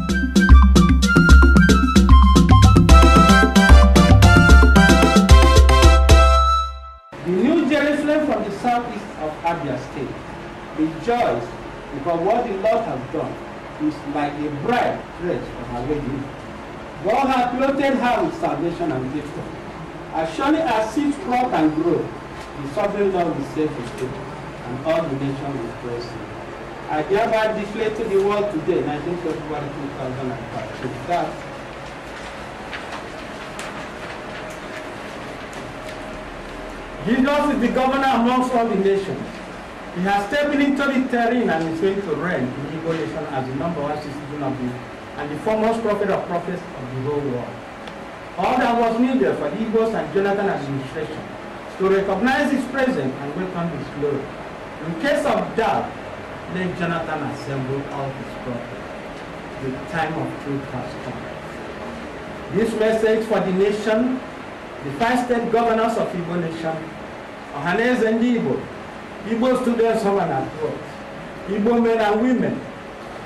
The New Jerusalem from the southeast of Abia State rejoice because what the Lord has done is like a bride dressed for her wedding. God has clothed her with salvation and victory. As surely as seeds sprout and grow, the sovereign Lord will save his people, and all the nations will praise him. I thereby declare to the world today, 19 February 2005, that Jesus is the governor amongst all the nations. He has stepped into the terrain and is going to reign in the Igbo nation as the number one citizen of the and the foremost prophet of prophets of the whole world. All that was needed for the Igbos and Jonathan administration to recognize his presence and welcome his glory. In case of doubt, let Jonathan assemble all his prophets. The time of truth has come. This message for the nation, the 5 state governors of Igbo nation, Ohaneze and Igbo, Igbo students home and abroad, Igbo men and women,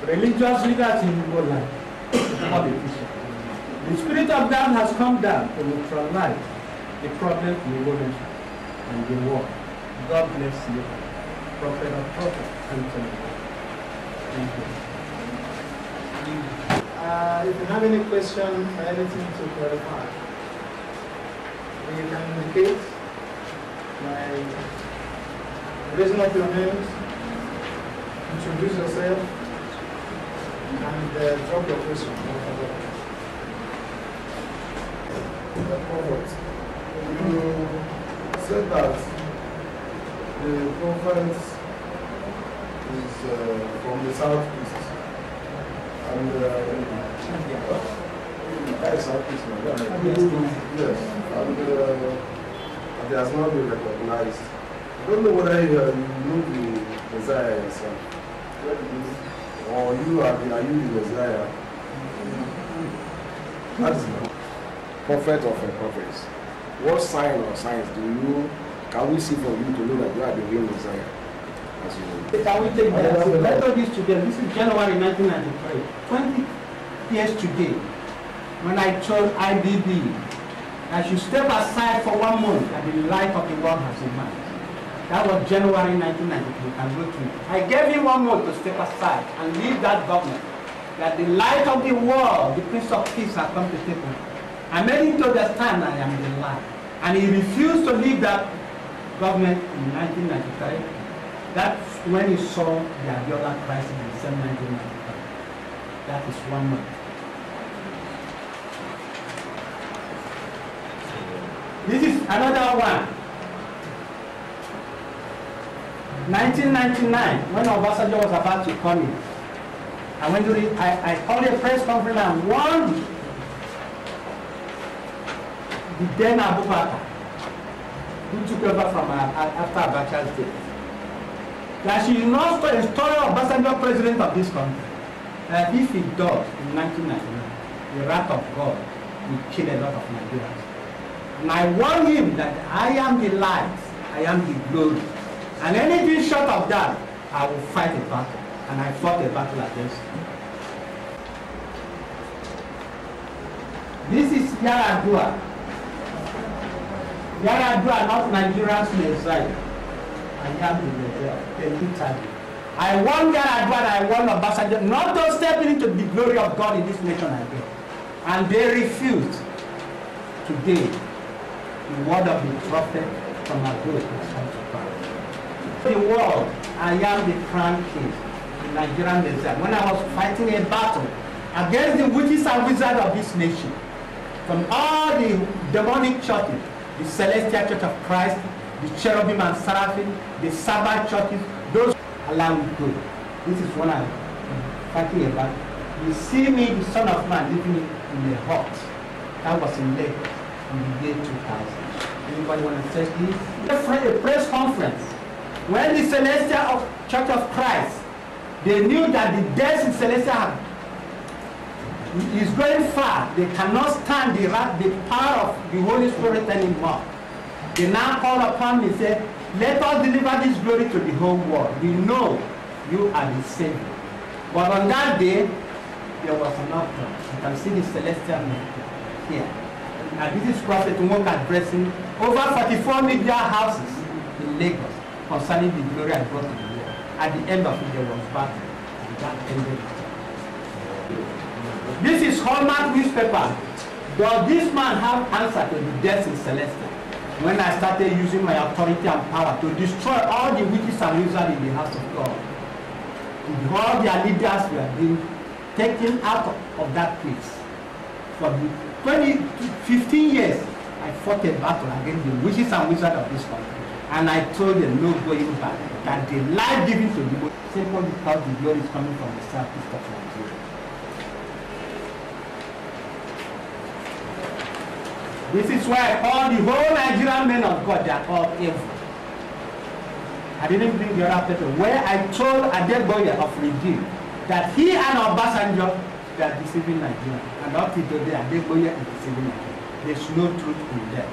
religious leaders in Igbo land, politicians. The Spirit of God has come down to neutralize the problem in Igbo nation and the world. God bless you, prophet of prophets, Anthony. Thank you. If you have any question or anything to clarify, you can indicate by raising up your hands, introduce yourself, and drop your question. You said that the prophet is from the southeast, and southeast, yes, and it has not been recognized. I don't know whether you know the Messiah yourself, or are you the Messiah? That's prophet of prophets. What sign or signs can we see from you to know that you are the real Messiah? As you know. Can we take that? Let us this today. This is January 1993. 20 years today, when I chose IBB, I should step aside for 1 month that the light of the world has emerged. That was January 1993. And go through. I gave him 1 month to step aside and leave that government. That the light of the world, the Prince of Peace, has come to take him. I made him to understand I am the light. And he refused to leave that government in 1993. That's when he saw the Abiola crisis in December 1995. That is 1 month. This is another one. 1999, when Obasanjo was about to come in, I called a press conference and warned the then Abubakar, who took over from after Abacha's death, that she is not install Obasanjo president of this country. That if he does in 1999, the wrath of God will kill a lot of Nigerians. And I warn him that I am the light, I am the glory. And anything short of that, I will fight a battle. And I fought a battle against him. This is Yaradua. Yaradua, not Nigeria's Messiah. I am the Messiah. I want Yaradua and I want Obasanjo not to step into the glory of God in this nation again. And they refused. Today, the word of the prophet from above has come to pass. The world, I am the crown king, the Nigerian Messiah. When I was fighting a battle against the witches and wizards of this nation, from all the demonic churches, the Celestial Church of Christ, the Cherubim and Seraphim, the Sabbath churches, those allow me to go. This is when I'm fighting a battle. You see me, the Son of Man, living in a hut. That was in Lagos in the year 2000. Anybody want to say this? A press conference. When the Celestial Church of Christ, they knew that the death in Celestial is going far. They cannot stand the power of the Holy Spirit anymore. They now call upon me and say, let us deliver this glory to the whole world. We know you are the Savior. But on that day, there was an altar. You can see the celestial media here. And this is Prophet Nwoko addressing over 44 media houses in Lagos concerning the glory I brought to the world. At the end of it, there was battle. And that ended it. This is Hallmark newspaper. Does this man have answer to the deaths in Celestial? When I started using my authority and power to destroy all the witches and wizards in the house of God, all their leaders were being taken out of that place. For the 15 years, I fought a battle against the witches and wizards of this country. And I told them no going back, that the life given to the world, simply because the glory is coming from the southeast of Nigeria. This is why I call the whole Nigerian men of God, they are all evil. I didn't bring the other people. Where I told Adeboye of Redeem that he and Obasanjo, they are deceiving Nigeria. And up to today, Adeboye is deceiving Nigeria. There's no truth in them.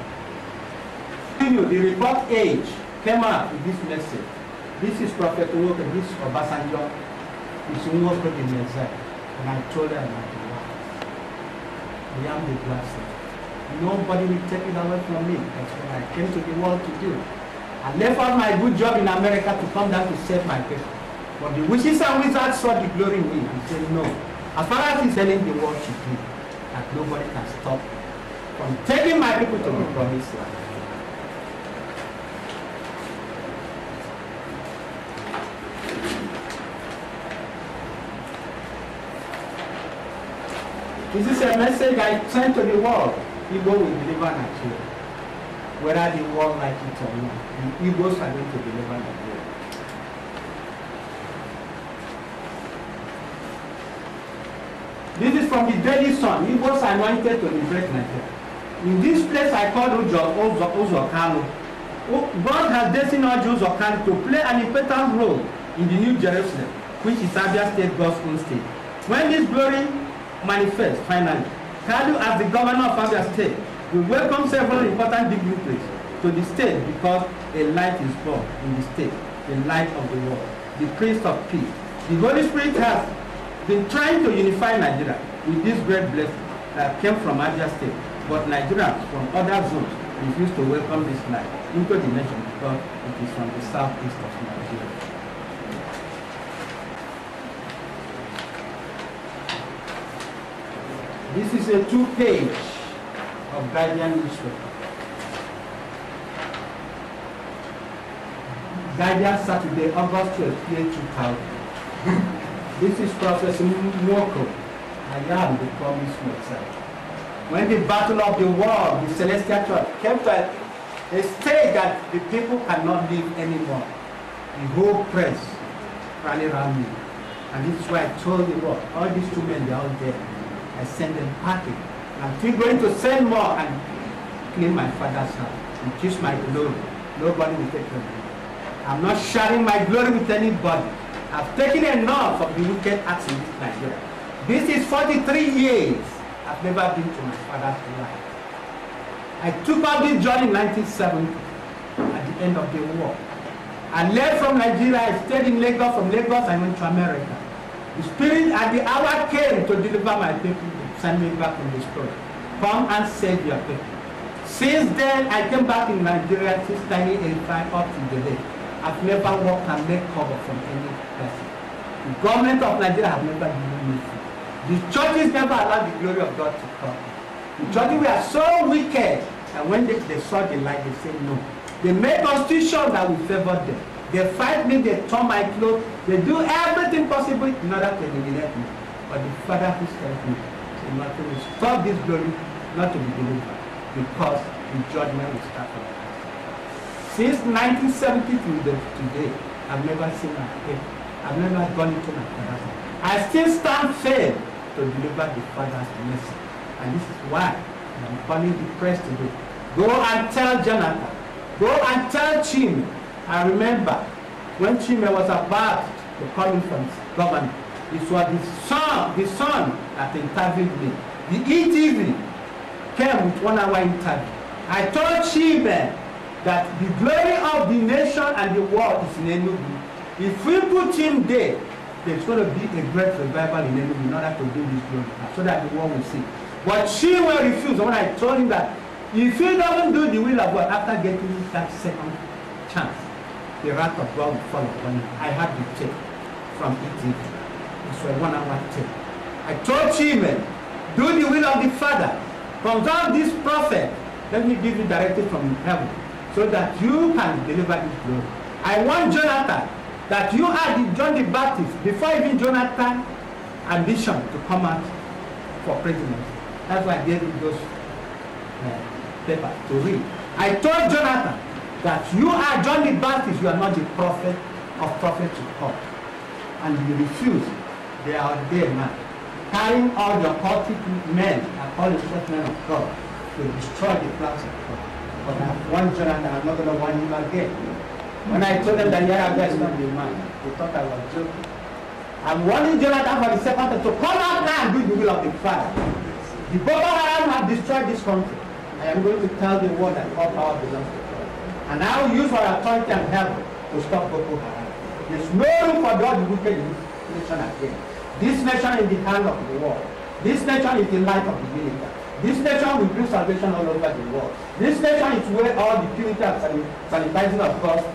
The report age came out with this message. This is Prophet Nwoko, this is Obasanjo, it's Nwoko the Messiah. And I told them, I am the blessing. Nobody will take it away from me. That's what I came to the world to do. I left out my good job in America to come down to save my people. But the witches and wizards saw the glory in me and said, no. As far as he's telling the world to do, that nobody can stop from taking my people to the promised land. This is a message I sent to the world. Igbo will deliver Nigeria. Whether the world like it or not, the Igbos are going to deliver Nigeria. This is from the Daily Sun. Igbos are anointed to liberate Nigeria. In this place I called Uzokano. God has destined Uzokano to play an important role in the New Jerusalem, which is Abia State, God's own state. When this glory manifests finally, Kadu, as the governor of Abia State, will welcome several important dignitaries to the state because a light is born in the state, the light of the world, the Prince of Peace. The Holy Spirit has been trying to unify Nigeria with this great blessing that came from Abia State, but Nigerians from other zones refuse to welcome this light into the nation because it is from the southeast of Nigeria. This is a 2-page of Guardian newspaper. Guardian Saturday, August 12, 2000. This is Professor Nwoko. I am the promised Messiah. When the battle of the world, the Celestial Church, came to a stage that the people cannot live anymore, the whole press ran around me. And this is why I told the world, all these 2 men, they're all dead. I send them packing. I'm still going to send more and clean my father's house and kiss my glory. Nobody will take them. I'm not sharing my glory with anybody. I've taken enough of the wicked acts in this Nigeria. This is 43 years. I've never been to my father's life. I took out this job in 1970 at the end of the war. I left from Nigeria. I stayed in Lagos. From Lagos, I went to America. The Spirit at the hour came to deliver my people, to send me back in the story. Come and save your people. Since then, I came back in Nigeria since 1985 up to the day. I've never walked and made cover from any person. The government of Nigeria have never given me food. The churches never allowed the glory of God to come. The churches were so wicked, and when they saw the light, they said no. They made constitution that will favor them. They fight me, they turn my clothes, they do everything possible in order to eliminate me. But the Father who sent me said nothing will stop this glory not to be delivered, because the judgment will start from us. Since 1970 to today, I've never seen my faith. I've never gone into my Father's house. I still stand firm to deliver the Father's message. And this is why I'm calling the press today. Go and tell Jonathan. Go and tell Chime. I remember when Chime was about to come in from government, it was the son that interviewed me. The ETV came with 1 hour interview. I told Chime that the glory of the nation and the world is in Enugu. If we put him there, there's going to be a great revival in Enugu in order to do this glory, so that the world will see. But she will refuse. When I told him that if he doesn't do the will of God after getting that second chance, the wrath of God will fall upon him. I had the tape from ETV. It's a 1 hour tape. I told Chime, do the will of the Father. Consult this prophet. Let me give you directive from heaven so that you can deliver this glory. I want Jonathan, that you are the John the Baptist, before even Jonathan ambition to come out for president. That's why I gave you those papers to read. I told Jonathan that you are John the Baptist, you are not the prophet of prophets to come. And you refuse. They are there now, carrying all the occultic men, all the men of God, to destroy the plans of God. But I have one Jonathan, I'm not going to want him again. When I told them that Yara is not the man, they thought I was joking. I'm warning Jonathan for the second time to come out now and do the will of the Father. The Boko Haram have destroyed this country. I am going to tell the world that all power belongs to God. And I will use my authority and help to stop Boko Haram. There's no room for God to wicked in this nation again. This nation is the hand of the world. This nation is the light of the universe. This nation will bring salvation all over the world. This nation is where all the purity and sanitizing of God's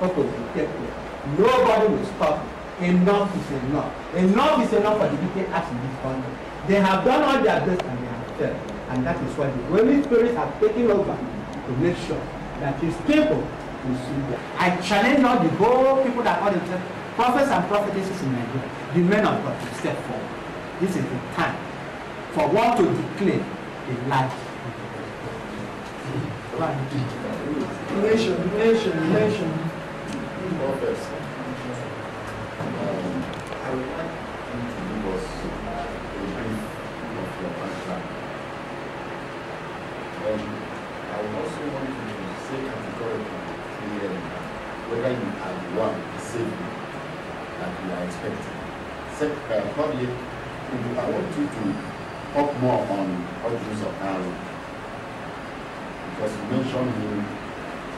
purpose will take place. Nobody will stop. Enough is enough. Enough is enough for the wicked acts in this country. They have done all their best and they have failed. And that is why the Holy Spirit has taken over to make sure that his people will see that. I challenge all the whole people that are the prophets and prophetesses in Nigeria, the men of God, to step forward. This is the time for one to declare the light of the nation. Prophets. I would like you to give us a brief of your background. I would also want you to say categorically clearly whether you are the one, the Savior that we are expecting. Thirdly, I want you to talk more on Ordinance of Aaron, because you mentioned him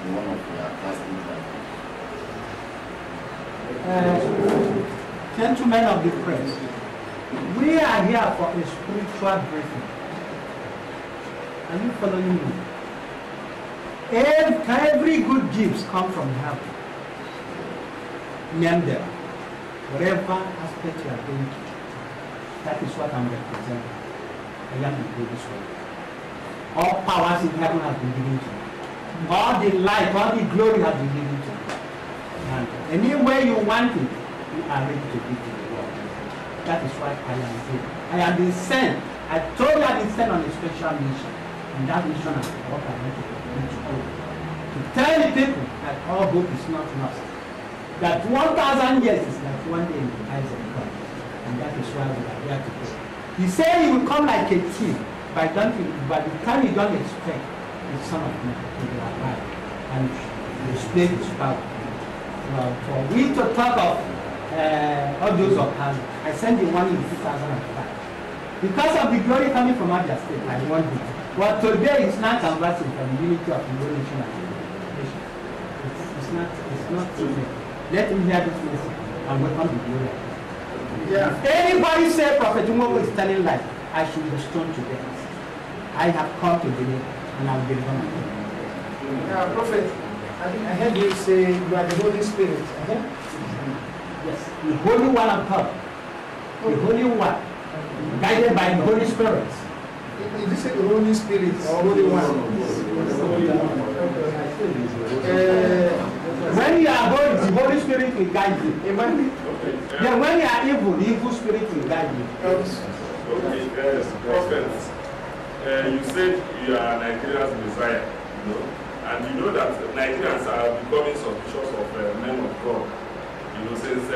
in one of your last interviews. Gentlemen of the press, we are here for a spiritual briefing. Are you following me? Every good gift comes from heaven. Name them. Whatever aspect you are going to, that is what I'm representing. I am the greatest one. All powers in heaven have been given to me. All the light, all the glory has been given to me. And any way you want it, you are ready to give to the world. That is why I am here. I have been sent. I told you I have been sent on a special mission. And that mission is what I want to go. To tell the people that all hope is not lost. That 1,000 years is like one day in the eyes of God. And that is why we are here today. He said he will come like a thief, by the time you don't expect the Son of Man to be alive and display his power. Well, for we to talk of all those of us, I sent the one in 2005. Because of the glory coming from Abia State, I want it. But today it's not conversing for the unity of the whole nation and the nation. It's not too late. Let him hear this message and welcome the glory. Yeah. If anybody say Prophet Nwoko is telling lies, I should be stoned to death. I have come to deliver and I will deliver my people. Prophet, I heard you say you are the Holy Spirit. Yes, the Holy One of God. The Holy One, guided by the Holy Spirit. Did you say the Holy Spirit or Holy One? When you are good, the Holy Spirit will guide you. Amen. Then when you are evil, the evil spirit will guide you. Okay, yes, prophets. You said you are Nigeria's Messiah, you know, and you know that Nigerians are becoming suspicious of men of God. You know, since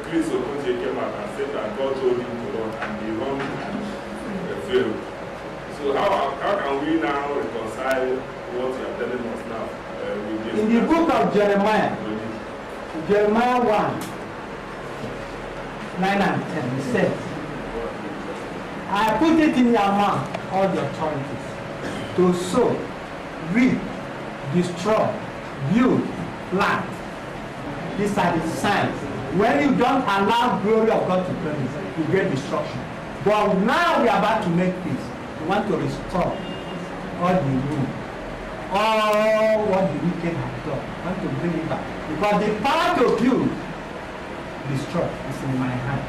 Chris Okunje came out and said that God told him to run and they run and failed. So how can we now reconcile what you are telling us now with this? In the book of Jeremiah, Jeremiah 1, 9 and 10, he said, I put it in your mouth, all the authorities, to sow, reap, destroy, build, plant. These are the signs When you don't allow glory of God to come in, you get destruction. But now we are about to make peace. We want to restore all the evil, all what the wicked have done. We want to bring it back. Because the power to build, destroy, is in my hand.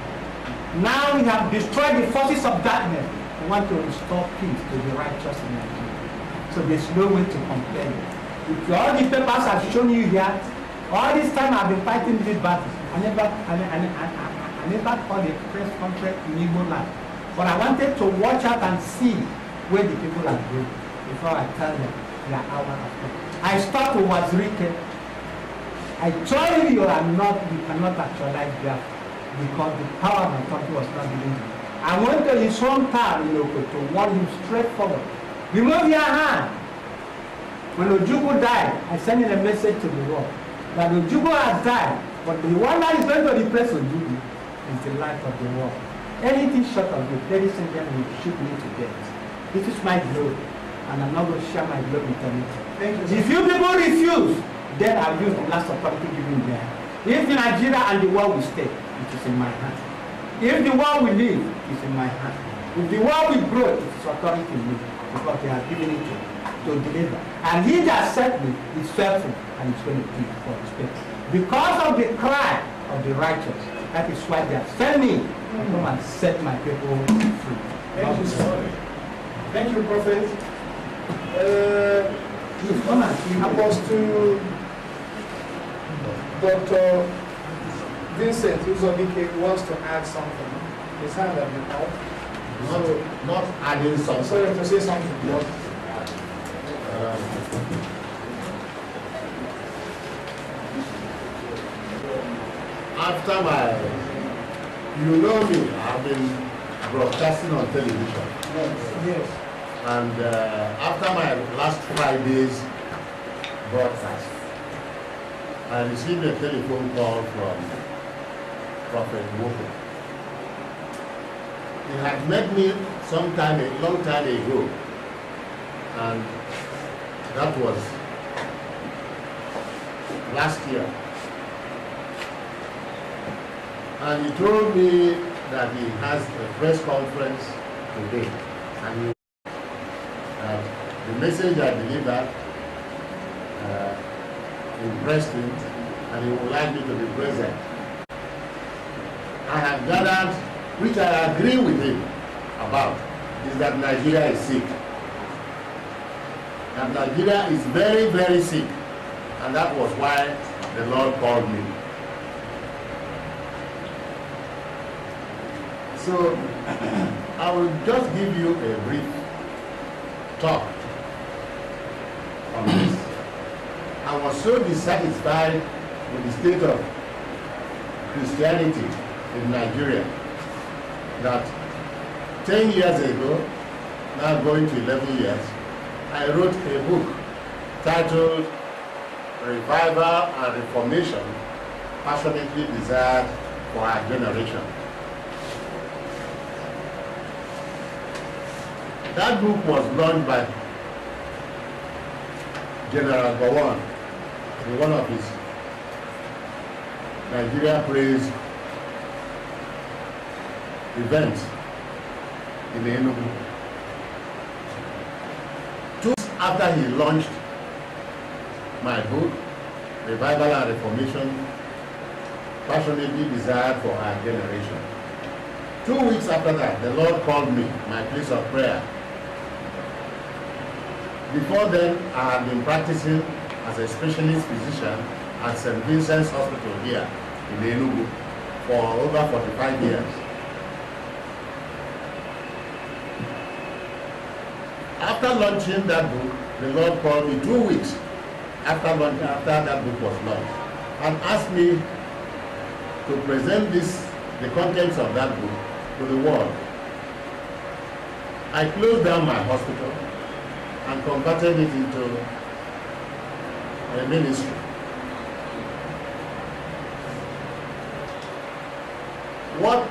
Now we have destroyed the forces of darkness. We want to restore peace to the righteous in Nigeria. So there's no way to compare it. If all the papers have shown you here, all this time I've been fighting these battles. I never called a press conference in Igbo land. But I wanted to watch out and see where the people are going before I tell them they are out of it. I stopped with Wazirike. I told you you cannot actualize that because the power of my country was not given to you. I went to his hometown in Nwoko to warn him straightforward. Remove your hand. When Ojukwu died, I sent in a message to the world that Ojukwu has died, but the one that is going to replace Ojukwu is the light of the world. Anything short of it, ladies and gentlemen, will shoot me to death. This is my glory, and I'm not going to share my glory with anything. Thank you. If you people refuse, then I'll use the last authority given there. If Nigeria and the world will stay, it is in my hand. If the world will live, it is in my hand. If the world will grow, it is authority in me, because they have given it to deliver. And he that sent me is faithful, and he's going to keep for his people. Because of the cry of the righteous, that is why they have sent me to come and set my people free. Thank you, sir. Thank you, Prophet. Apostle Dr. Vincent Uzobike wants to add something. His hand has been out. Not adding something. Sorry to say something. Not, after you know me, I've been broadcasting on television. Yes. And after my last Friday's broadcast, I received a telephone call from Prophet Nwoko. He had met me a long time ago, and that was last year. And he told me that he has a press conference today, and the message I delivered impressed him, and he would like me to be present. I have gathered, which I agree with him about, is that Nigeria is sick. And Nigeria is very, very sick. And that was why the Lord called me. So I will just give you a brief talk on this. I was so dissatisfied with the state of Christianity in Nigeria that 10 years ago, now going to 11 years, I wrote a book titled Revival and Reformation, Passionately Desired for Our Generation. That book was launched by General Gowon in one of his Nigeria Praise events in Enugu. 2 weeks after he launched my book, Revival and Reformation, Passionately Desired for Our Generation. 2 weeks after that, the Lord called me, my place of prayer. Before then, I had been practicing as a specialist physician at St. Vincent's Hospital here in Enugu for over 45 years. After launching that book, the Lord called me 2 weeks after that book was launched and asked me to present the contents of that book to the world. I closed down my hospital and converted it into a ministry.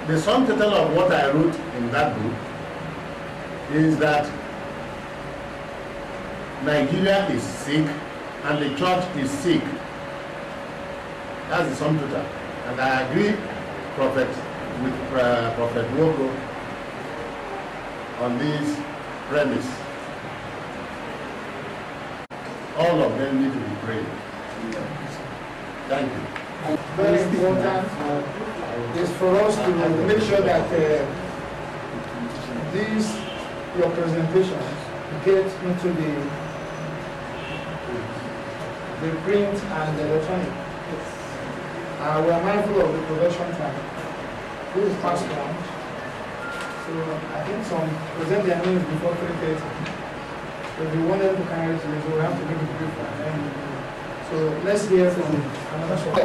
The sum total of what I wrote in that book is that Nigeria is sick and the church is sick. That's the sum total. And I agree with Prophet Nwoko on this premise. All of them need to be prayed. Thank you. Very important is for us to make sure that these, your presentations, get into the print and the electronic. We are mindful of the production time. This is past lunch. So I think some present their names before 3:30. So if you want them to carry it, we have to make it brief. So let's hear from another shop.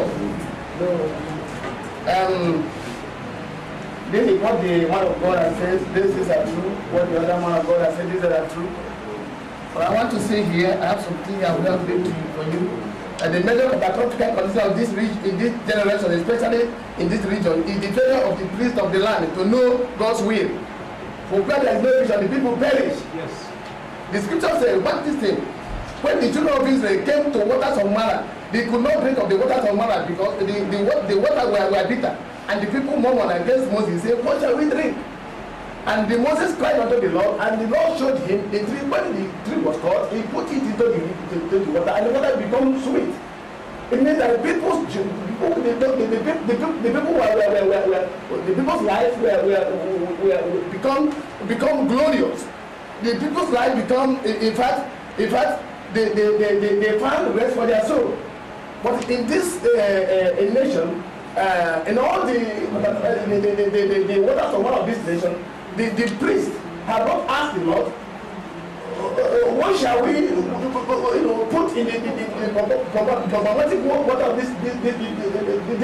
This is what the man of God has said, this is true. What the other man of God has said, these are true. But I want to say here, I have something I will have to for you. And the measure of the practical condition of this region, in this generation, especially in this region, is the failure of the priest of the land to know God's will. For where there is no vision, the people perish. Yes. The scripture says, what this thing? When the children of Israel came to waters of Mara, they could not drink of the waters of Mara because the water were bitter. And the people murmured against Moses, saying, what shall we drink? And the Moses cried unto the Lord, and the Lord showed him the tree. When the tree was cut, he put it into the water, and the water became sweet. It means that the people's life become glorious. The people's life become, in fact, they found rest for their soul. But in this nation, in all the waters of one of this nation, the priest have not asked the Lord, what shall we put in the problematic water of this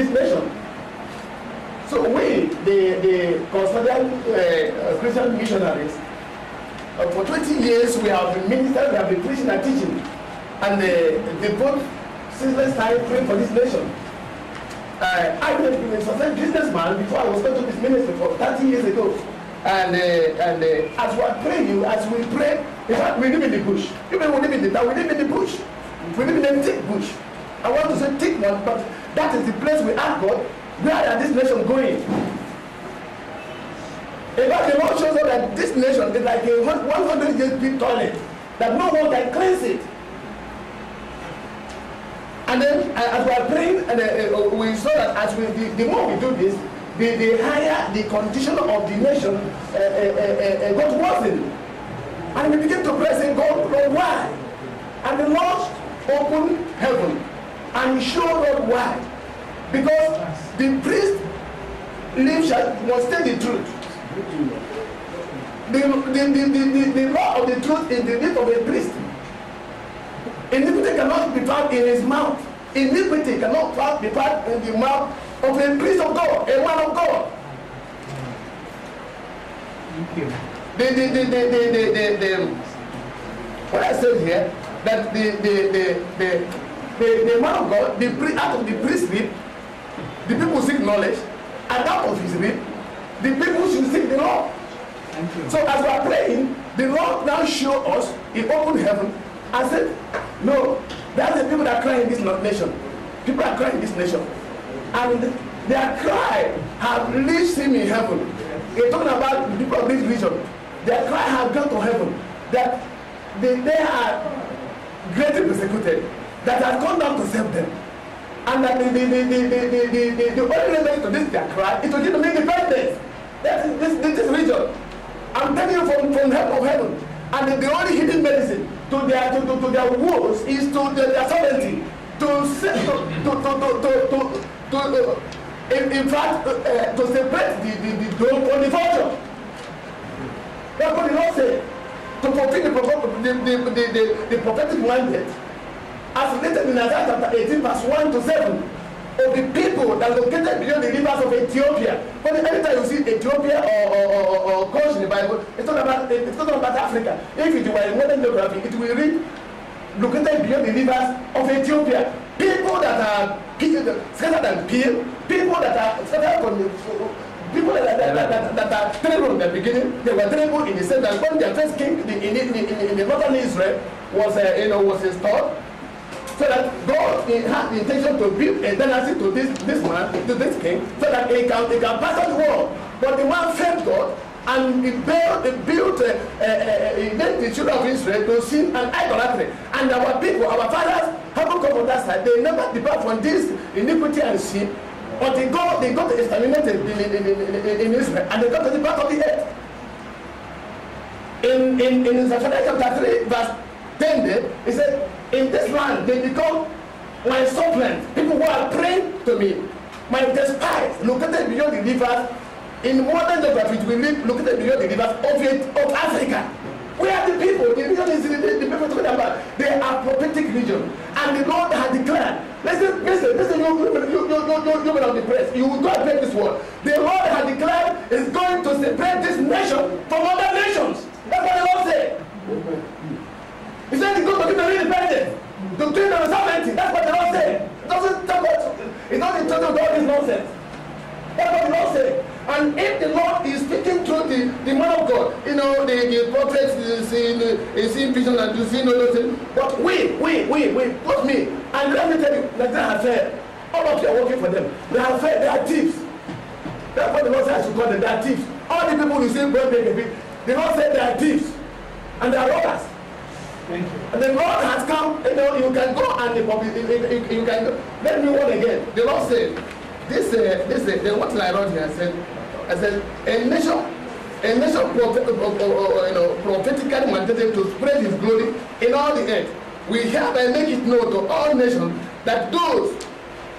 nation? So we, the custodian Christian missionaries, for 20 years we have been ministering, we have been preaching and teaching, and they put ceaseless time praying for this nation. I was a successful businessman before I was going to this ministry for 30 years ago. And as we are praying, as we pray, in fact, we live in the bush. Even we live in the town, we live in the bush. We live in a thick bush. I want to say thick one, but that is the place we ask God, where is this nation going? In fact, the Lord shows us that this nation is like a 100 years big toilet, that no one can cleanse it. And then, as we are praying, and we saw that as the more we do this, the higher the condition of the nation got worsened. And we begin to pray, saying, God, Lord, why? And the Lord opened heaven and showed us why. Because the priest must tell the truth. The law of the truth is the lips of a priest. Iniquity cannot be found in his mouth. Iniquity cannot be found in the mouth of a priest of God, a man of God. What I said here, that the man of God, out of the priest's lip, the people seek knowledge, and out of his lip, the people should seek the Lord. So as we are praying, the Lord now showed us, he opened heaven and said, no, that's the people that cry in this nation. People are crying in this nation. And their cry have reached him in heaven. He's talking about the people of this region. Their cry have gone to heaven. That they are greatly persecuted. That has gone down to save them. And that the only remedy to this their cry is to give them independence. That is this region. I'm telling you from heaven of heaven. And the only hidden medicine to their woes is to their sovereignty. In fact, to separate the dome from the vulture. That's what the Lord said. To fulfill the prophetic mandate, as written in Isaiah chapter 18, verse 1 to 7, of the people that located beyond the rivers of Ethiopia. But anytime you see Ethiopia or Kush in the Bible, it's not about Africa. If it were in modern geography, it will read located beyond the rivers of Ethiopia. People that are scattered and peeled, people that are scattered from the people that are terrible in the beginning. They were terrible in the sense that when their first king in the northern Israel was installed, so that God had the intention to build a dynasty to this man, to this king, so that he can pass on the world. But the man failed God, and he built the children of Israel to sin and idolatry. And our people, our fathers, haven't come on that side. They never depart from this iniquity and sin. But they got exterminated in Israel, and they got to the part of the earth. In Zephaniah chapter 3, verse 10, there, it said, in this land they become my suppliants, people who are praying to me, my despised, located beyond the rivers. In modern geography, we live located beyond the rivers of Africa. We are the people. The region is the people talking about. They are prophetic region, and the Lord has declared. Listen, you men of the press. You will go and break this word. The Lord has declared is going to separate this nation from other nations. That's what the Lord said. He said he's going to give them independence, to give them sovereignty. That's what the Lord said. It doesn't talk about. It doesn't talk about all this nonsense. That's what the Lord said. And if the Lord is speaking through the man of God, you know, the prophets is seeing vision and you see no nothing. But we, put me, and let me tell you, that they have failed. All of you are working for them. They have failed, they are thieves. That's what the Lord said I should call them, they are thieves. All the people you see going big, the Lord said they are thieves. And they are robbers. Thank you. And the Lord has come, you know, you can go and you can go. Let me warn again. The Lord said, what I wrote here, I said, a nation prophetically mandated to spread his glory in all the earth. We hereby make it known to all nations that those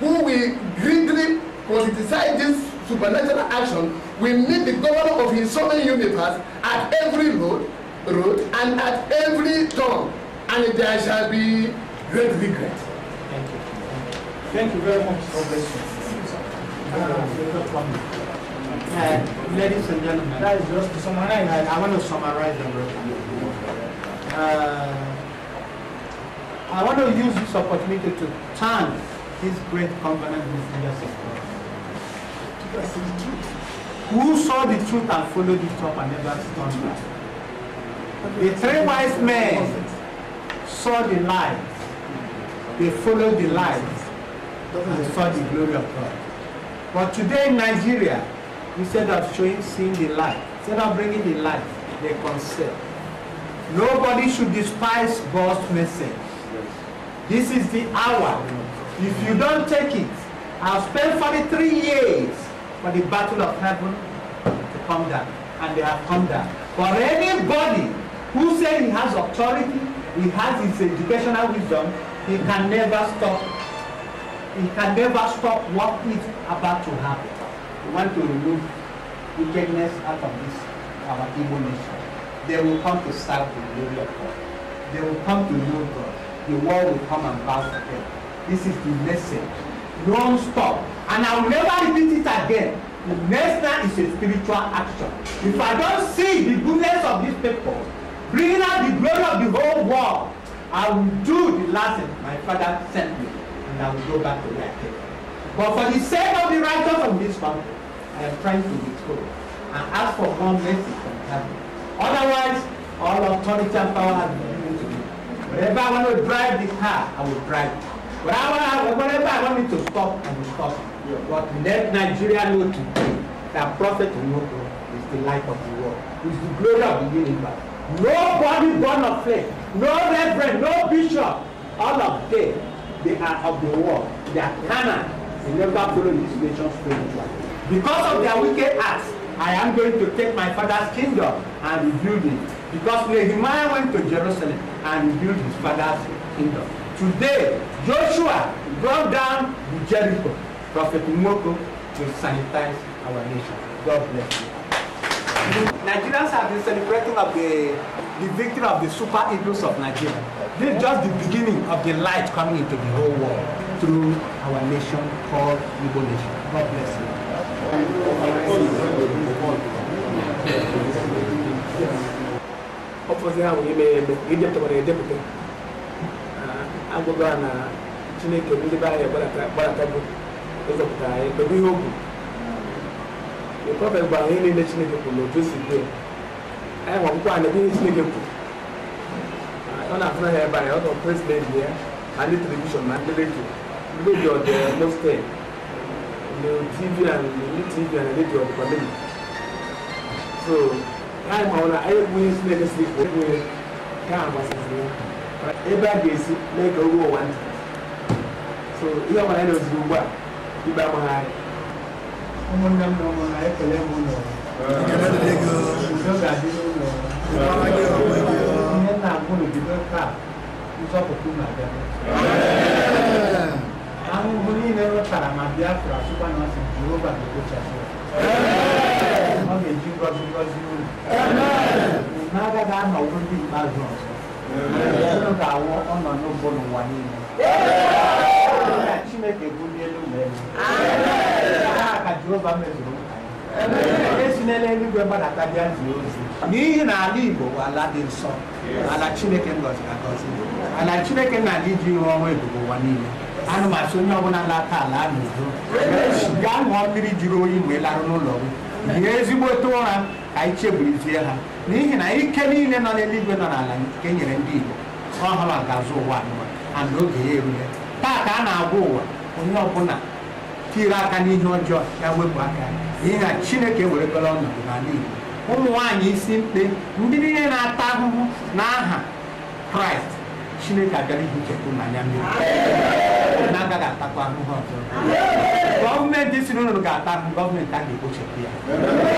who will greedily politicize this supernatural action will meet the governor of his sovereign universe at every road and at every turn, and there shall be great regret. Thank you. Thank you very much. God bless you. Ladies and gentlemen, that is just to summarize. I want to summarize them real quick. I want to use this opportunity to thank this great covenant with leaders of God, who saw the truth and followed it up and never turned back. The three wise men saw the light, they followed the light, and saw the glory of God. But today in Nigeria, instead of seeing the light, instead of bringing the light, they conceal. Nobody should despise God's message. This is the hour. If you don't take it, I've spent 43 years for the battle of heaven to come down, and they have come down. For anybody who says he has authority, he has his educational wisdom, he can never stop. He can never stop what is about to happen. We want to remove wickedness out of this, our evil nation. They will come to serve the glory of God. They will come to know God. The world will come and bow to them. This is the message. Non-stop. And I will never repeat it again. The next time is a spiritual action. If I don't see the goodness of these people, bringing out the glory of the whole world, I will do the last thing my Father sent me, and I will go back to where I came. But for the sake of the righteous of this country, I am trying to withhold and ask for more mercy from heaven. Otherwise, all authority and power has been given to me. Whenever I want to drive the car, I will drive it. Whenever I want it to stop, I will stop it. But let Nigeria know today that Prophet Nwoko is the light of the world, is the glory of the universe. Nobody born of flesh, no reverend, no bishop, all of them, they are of the world. They are carnal. They never follow this nation spiritually. Because of their wicked acts, I am going to take my father's kingdom and rebuild it. Because Nehemiah went to Jerusalem and rebuilt his father's kingdom. Today, Joshua brought down the Jericho. Prophet Nwoko will sanitize our nation. God bless you. Nigerians have been celebrating of the victory of the super eagles of Nigeria. This is just the beginning of the light coming into the whole world through our nation called Igbo nation. God bless you. Hopefully, I will be able to get a deputy. I will go and Chineke will buy a barakabu. But we hope the prophet by any nation will visit there. I want to go and be Chineke. I don't have no hair by other president here. and the television and the radio the most the TV and the TV and the radio of the family. So I'm on I win never sleep when come was every day make a go one. So you know what I know is do what you buy my n'ihi na ala Igbo bụ ala dị nsọ, ala Chineke ngọziri agọzi, ala Chineke na-adị ji ihu ọnwa ebubo ụwa niile. Ana m asị onye ọbụla lata ala n'udo, gaa ṅụọ mmiri jiri oyi mgbe larụ n'ụlọ gị, ihe ezigbote ụra ka anyị chebirizie ha, n'ihi na ike niile nọ n'eluigwe nọ n'ala nke nyere ndị Igbo ọhụrụ ga-azụ ụwa anụma and oge ya erule. Taa ka a na-agwa ụwa onye ọbụla tiri aka n'ihe ọjọọ ya wepụ aka n'ihi na Chineke ewerekwala ọnọdụ n'ala Igbo. Ụmụ nwaanyị isi mkpe ndị niile na-ata ahụhụ n'aha Kraịst, Chineke abịara ihichapụ n'anya mmiri na-agaghị atakwa ahụhụ ọzọ. Gọọmenti si n'ụlọ ga-ata ahụhụ, gọọmenti a ga-ekpochapụ ya,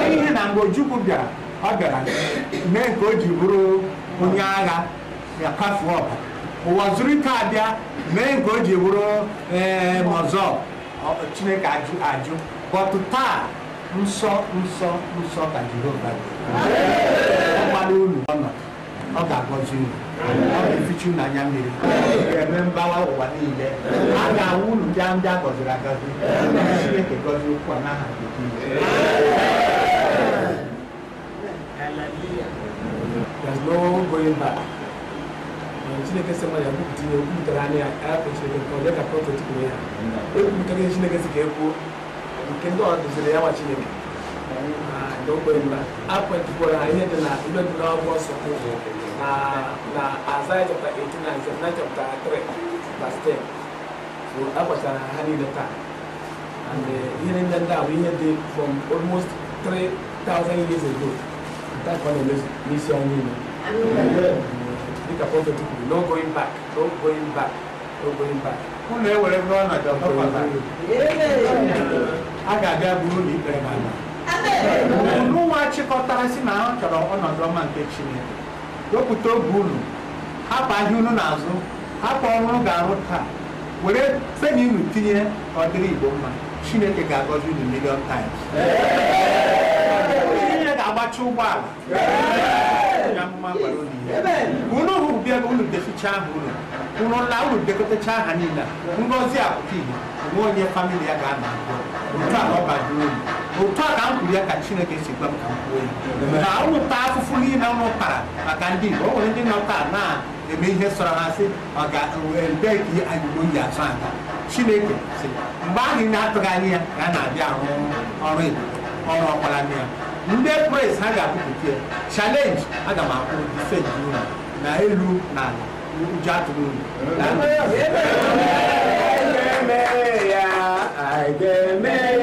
n'ihi na mgbe Ojukwu bịara, ọ bịara mee nke o ji bụrụ onye agha ya kafuo ọbara. Ụwa zuru ike abịa mee nke o ji bụrụ mọzọ Chineke ajụ bọtụ taa nsọ nsọ nsọ ka Jehova dị. Ọ gbara unu ọnọdụ, ọ ga-agọzi unu, ọ ga-eficha unu anya mmiri, ọ ga-eme mgbawa ụwa niile, a ga-awụ unu ndị a gọziri agọzi. Chineke gọzie okwu a n'aha nke there's no going back. Chineke sị mmadụ akwụpụta ihe okwupụtara anya ya ayapụ Chineke nke ọ dị ka prọfet kwuru ya. Ekwupụtara ihe Chineke si ka ekwuo nke ndị ọ dụziri ya nwa Chineke na okpere mba apụtụkwara ha ihe dị na ibe dị n'akwụkwọ nsọ na Isaiah chapter 18 and Zephaniah chapter 3 verse 10. So agbachara ha niile taa and ihe ndị ndị a bụ ihe dị from almost 3,000 years ago. Nta ka ọ na-emezu n'isi anyị niile. Dịka prọfet kwuru, no going back, no going back, no going back. Unu ewere bụrụ ọnọdụ ọbụla a ga-abịa bụrụ ụlọ ikpe n'ala. Unu nwa chịkọtara si na ha chọrọ ọnọdụ ọma nke Chineke, wepụta oge unu, hapụ ahịa unu n'azụ, hapụ ọrụ unu ga-arụ taa, were feni unu tinye ka ọ dịrị Igbo mma. Chineke ga-agọzi unu million times. Chineke ga-agbachi ụgbọala unu hụrụ bịa unu deficha aha unu la unu dekọtacha aha niile ngọzi apụta ihe onwe onye famili ya ga-ana otu a na ọ ga-adị unu. Otu a ka m kwuru ya ka Chineke si gwa m ka m kwuo ya na unu taa afụfụ niile unu tara maka ndị Igbo. O nwere ndị nọ taa na-eme ihe sọrọ ha sị ọ ga-ebe ka Igbo ji azụ aka. Chineke sị mgbe ahụ na-atụghị anya ya ka a na-abịa arụ ọrụ Igbo ọrụ ọkwara ya. Ndị praise ha ga-akwụpụta ya challenge aga m akwụ defend unu na elu na ụjọ atụrụ unu. I ga-eme ya